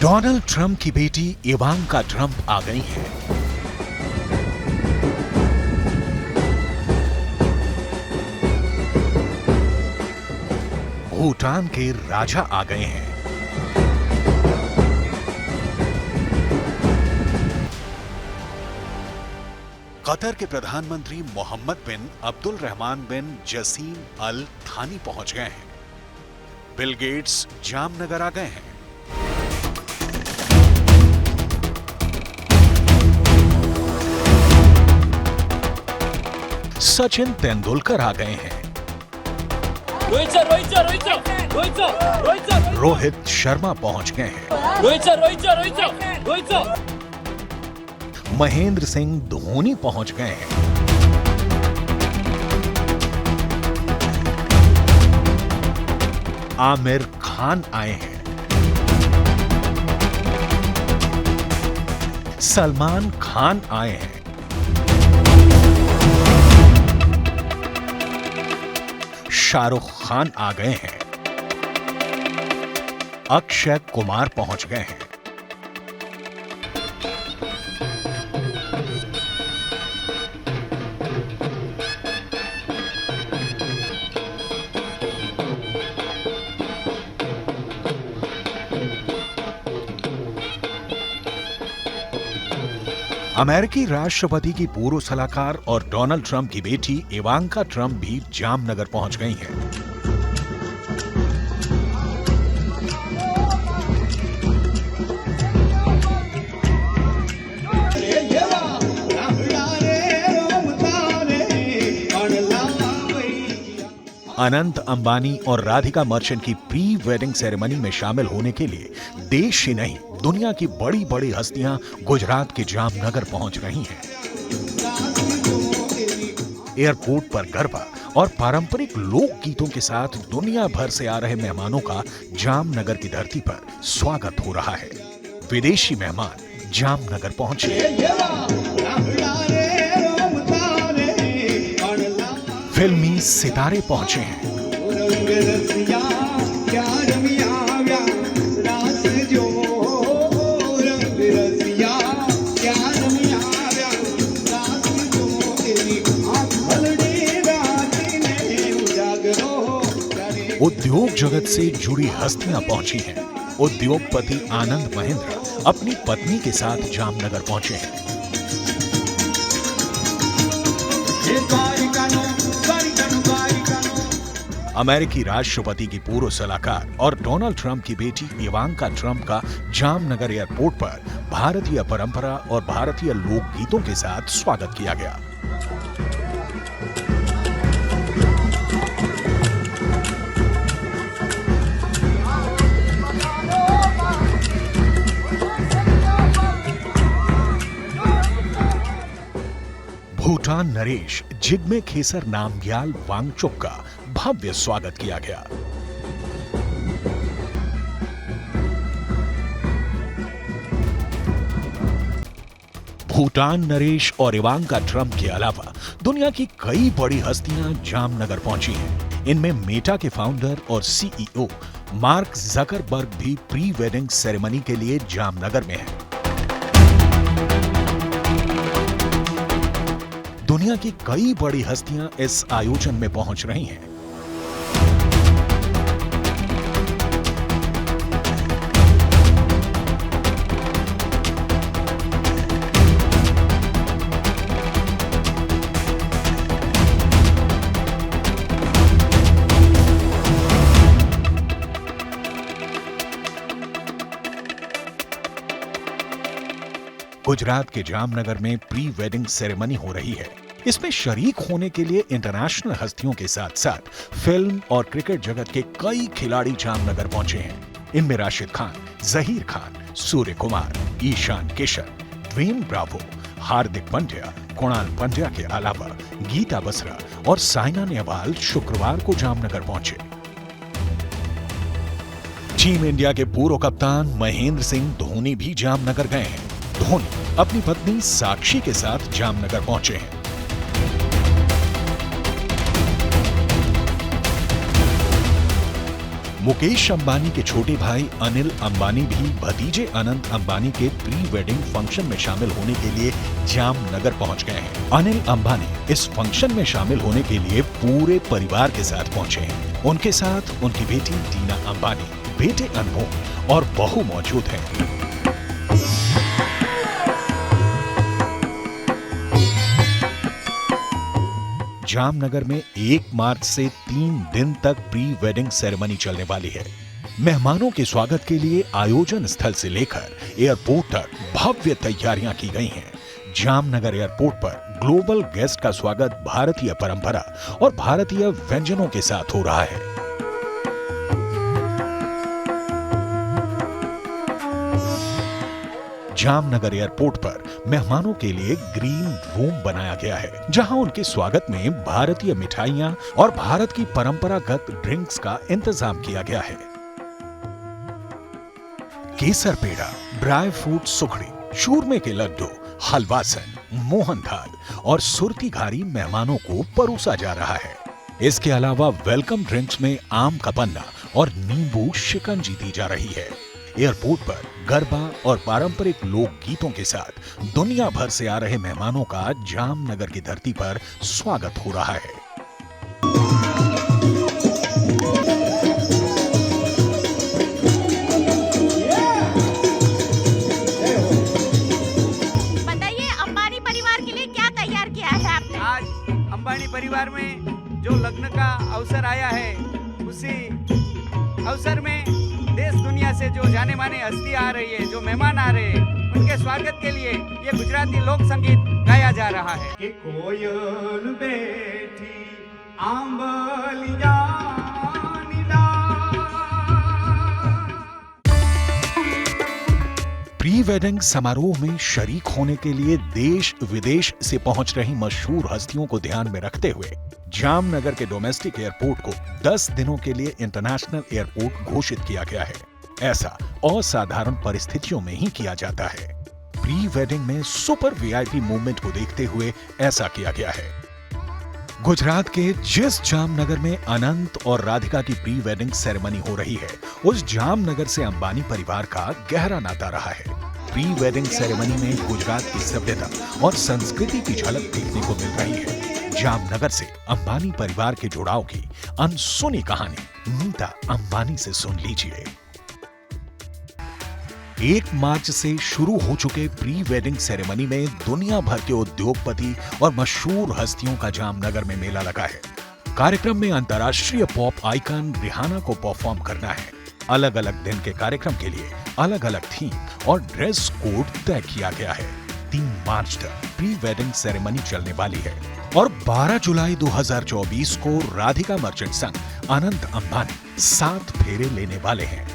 Donald Trump की बेटी Ivanka Trump आ गई हैं। भूटान के राजा आ गए हैं। कतर के प्रधानमंत्री मोहम्मद बिन अब्दुल रहमान बिन जसीम अल थानी पहुंच गए हैं। बिल गेट्स जामनगर आ गए हैं। सचिन तेंदुलकर आ गए हैं। रोहित शर्मा पहुंच गए हैं। महेंद्र सिंह धोनी पहुंच गए हैं। आमिर खान आए हैं। सलमान खान आए हैं। शाहरुख खान आ गए हैं। अक्षय कुमार पहुंच गए हैं। अमेरिकी राष्ट्रपति की पूर्व सलाहकार और डोनाल्ड ट्रंप की बेटी इवांका ट्रंप भी जामनगर पहुंच गई हैं। अनंत अंबानी और राधिका मर्चेंट की प्री वेडिंग सेरेमनी में शामिल होने के लिए देश ही नहीं दुनिया की बड़ी बड़ी हस्तियां गुजरात के जामनगर पहुंच रही हैं। एयरपोर्ट पर गरबा और पारंपरिक लोक गीतों के साथ दुनिया भर से आ रहे मेहमानों का जामनगर की धरती पर स्वागत हो रहा है। विदेशी मेहमान जामनगर पहुंचे। फिल्मी सितारे पहुंचे हैं। उद्योग जगत से जुड़ी हस्तियां पहुंची हैं। उद्योगपति आनंद महेंद्र अपनी पत्नी के साथ जामनगर पहुंचे हैं। अमेरिकी राष्ट्रपति की पूर्व सलाहकार और डोनाल्ड ट्रंप की बेटी इवांका ट्रंप का जामनगर एयरपोर्ट पर भारतीय परंपरा और भारतीय लोकगीतों के साथ स्वागत किया गया। भूटान नरेश जिग्मे खेसर नामग्याल वांगचुक का भव्य स्वागत किया गया। भूटान नरेश और इवांका ट्रंप के अलावा दुनिया की कई बड़ी हस्तियां जामनगर पहुंची हैं। इनमें मेटा के फाउंडर और सीईओ मार्क जकरबर्ग भी प्री वेडिंग सेरेमनी के लिए जामनगर में हैं। दुनिया की कई बड़ी हस्तियां इस आयोजन में पहुंच रही हैं। गुजरात के जामनगर में प्री वेडिंग सेरेमनी हो रही है। इसमें शरीक होने के लिए इंटरनेशनल हस्तियों के साथ साथ फिल्म और क्रिकेट जगत के कई खिलाड़ी जामनगर पहुंचे हैं। इनमें राशिद खान, जहीर खान, सूर्य कुमार, ईशान किशन, ड्वेन ब्रावो, हार्दिक पांड्या, कुणाल पांड्या के अलावा गीता बसरा और साइना नेहवाल शुक्रवार को जामनगर पहुंचे। टीम इंडिया के पूर्व कप्तान महेंद्र सिंह धोनी भी जामनगर गए हैं। धोनी अपनी पत्नी साक्षी के साथ जामनगर पहुंचे हैं। मुकेश अंबानी के छोटे भाई अनिल अंबानी भी भतीजे अनंत अंबानी के प्री वेडिंग फंक्शन में शामिल होने के लिए जामनगर पहुंच गए हैं। अनिल अंबानी इस फंक्शन में शामिल होने के लिए पूरे परिवार के साथ पहुंचे हैं। उनके साथ उनकी बेटी टीना अंबानी, बेटे अनमोल और बहू मौजूद हैं। जामनगर में 1 मार्च से 3 दिन तक प्री वेडिंग सेरेमनी चलने वाली है। मेहमानों के स्वागत के लिए आयोजन स्थल से लेकर एयरपोर्ट तक भव्य तैयारियां की गई हैं। जामनगर एयरपोर्ट पर ग्लोबल गेस्ट का स्वागत भारतीय परंपरा और भारतीय व्यंजनों के साथ हो रहा है। जामनगर एयरपोर्ट पर मेहमानों के लिए ग्रीन रूम बनाया गया है, जहां उनके स्वागत में भारतीय मिठाइयां और भारत की परंपरागत ड्रिंक्स का इंतजाम किया गया है। केसर पेड़ा, ड्राई फ्रूट सुखड़ी, चूरमे के लड्डू, हलवासन, मोहनथाल और सुरती घारी मेहमानों को परोसा जा रहा है। इसके अलावा वेलकम ड्रिंक्स में आम का पन्ना और नींबू शिकंजी दी जा रही है। एयरपोर्ट पर गरबा और पारंपरिक लोक गीतों के साथ दुनिया भर से आ रहे मेहमानों का जामनगर की धरती पर स्वागत हो रहा है। बताइए, अंबानी परिवार के लिए क्या तैयार किया है आपने? आज अंबानी परिवार में जो लग्न का अवसर आया है, उसी अवसर में देश दुनिया से जो जाने माने हस्ती आ रही है, जो मेहमान आ रहे हैं, उनके स्वागत के लिए ये गुजराती लोक संगीत गाया जा रहा है। कि कोयल बैठी आंबलिया प्री वेडिंग समारोह में शरीक होने के लिए देश विदेश से पहुंच रही मशहूर हस्तियों को ध्यान में रखते हुए जामनगर के डोमेस्टिक एयरपोर्ट को 10 दिनों के लिए इंटरनेशनल एयरपोर्ट घोषित किया गया है। ऐसा असाधारण परिस्थितियों में ही किया जाता है। प्री वेडिंग में सुपर वीआईपी मूवमेंट को देखते हुए ऐसा किया गया है। गुजरात के जिस जामनगर में अनंत और राधिका की प्री वेडिंग सेरेमनी हो रही है, उस जामनगर से अंबानी परिवार का गहरा नाता रहा है। प्री वेडिंग सेरेमनी में गुजरात की सभ्यता और संस्कृति की झलक देखने को मिल रही है। जामनगर से अंबानी परिवार के जुड़ाव की अनसुनी कहानी नीता अंबानी से सुन लीजिए। 1 मार्च से शुरू हो चुके प्री वेडिंग सेरेमनी में दुनिया भर के उद्योगपति और मशहूर हस्तियों का जामनगर में मेला लगा है। कार्यक्रम में अंतर्राष्ट्रीय पॉप आइकन रिहाना को परफॉर्म करना है। अलग अलग दिन के कार्यक्रम के लिए अलग अलग थीम और ड्रेस कोड तय किया गया है। 3 मार्च तक प्री वेडिंग सेरेमनी चलने वाली है और 12 जुलाई 2024 को राधिका मर्चेंट संग अनंत अंबानी 7 फेरे लेने वाले हैं।